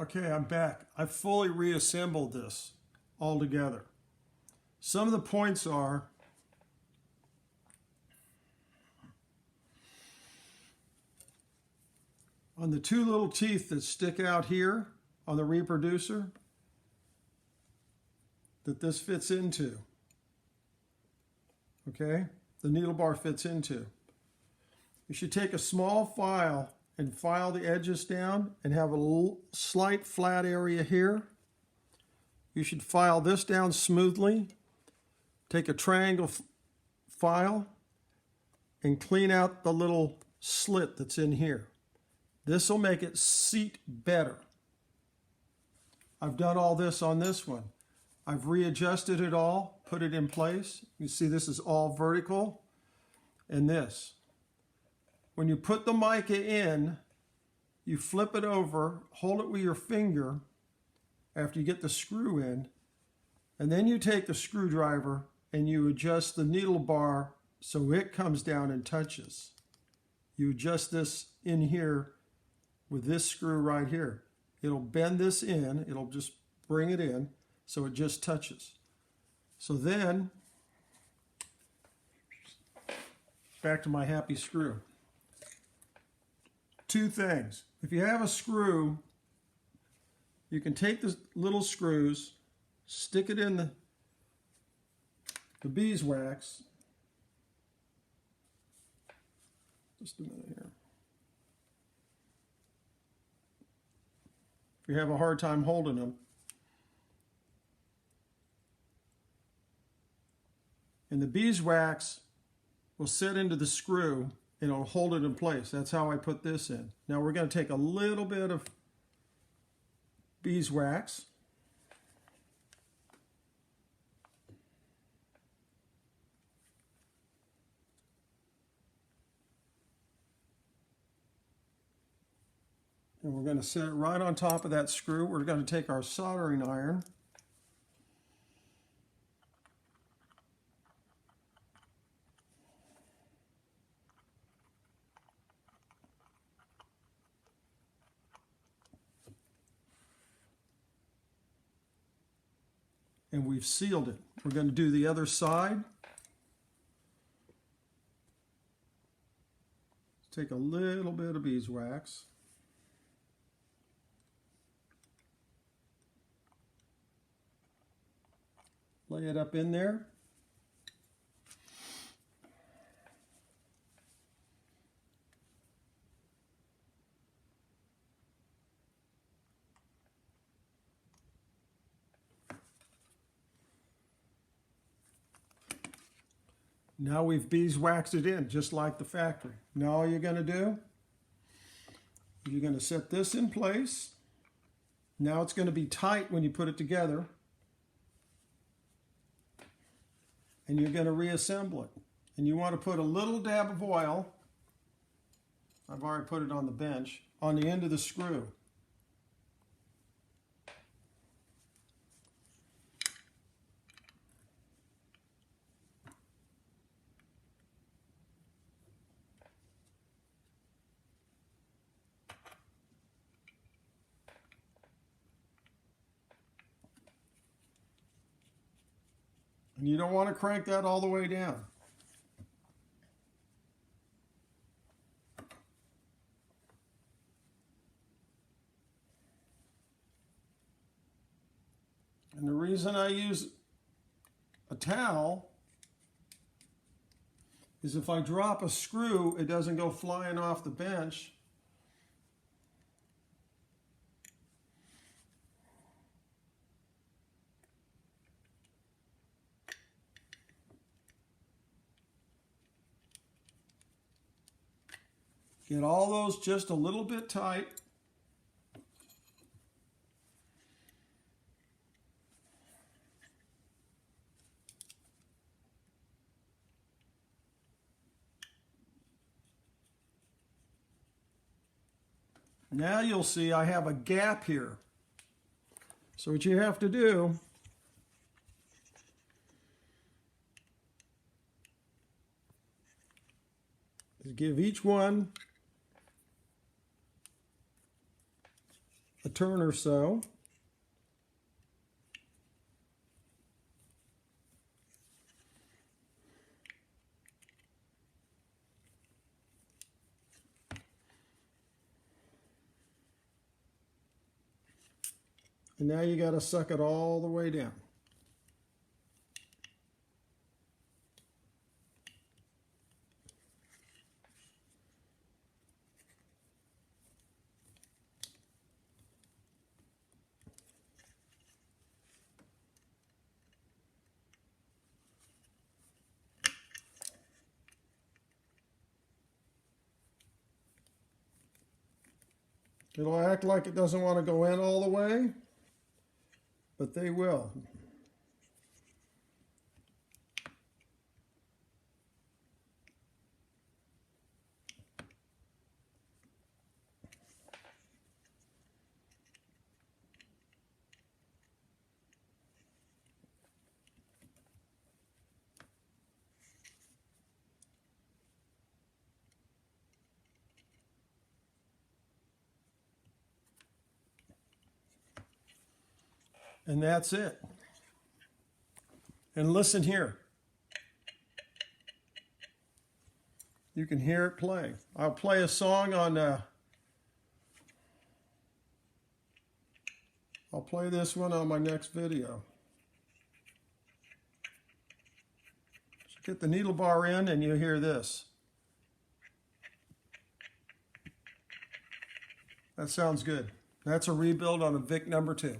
Okay, I'm back. I fully reassembled this all together. Some of the points are on the two little teeth that stick out here on the reproducer that this fits into. Okay, the needle bar fits into. You should take a small file and file the edges down and have a slight flat area here. You should file this down smoothly. Take a triangle file and clean out the little slit that's in here. This will make it seat better. I've done all this on this one. I've readjusted it all, put it in place. You see this is all vertical. And this. When you put the mica in, you flip it over, hold it with your finger after you get the screw in, and then you take the screwdriver and you adjust the needle bar so it comes down and touches. You adjust this in here with this screw right here. It'll bend this in, it'll just bring it in so it just touches. So then, back to my happy screw. Two things. If you have a screw, you can take the little screws, stick it in the beeswax. Just a minute here. If you have a hard time holding them. And the beeswax will set into the screw and it'll hold it in place. That's how I put this in. Now we're going to take a little bit of beeswax. And we're going to set it right on top of that screw. We're going to take our soldering iron. And we've sealed it. We're going to do the other side. Take a little bit of beeswax. Lay it up in there. Now we've beeswaxed it in, just like the factory. Now all you're going to do, you're going to set this in place. Now it's going to be tight when you put it together. And you're going to reassemble it. And you want to put a little dab of oil, I've already put it on the bench, on the end of the screw. And you don't want to crank that all the way down. And the reason I use a towel is if I drop a screw, it doesn't go flying off the bench. Get all those just a little bit tight. Now you'll see I have a gap here. So what you have to do is give each one a turn or so. And now you got to suck it all the way down. It'll act like it doesn't want to go in all the way, but they will. And that's it. And listen here. You can hear it play. I'll play a song on, I'll play this one on my next video. So get the needle bar in and you hear this. That sounds good. That's a rebuild on a Vic number 2.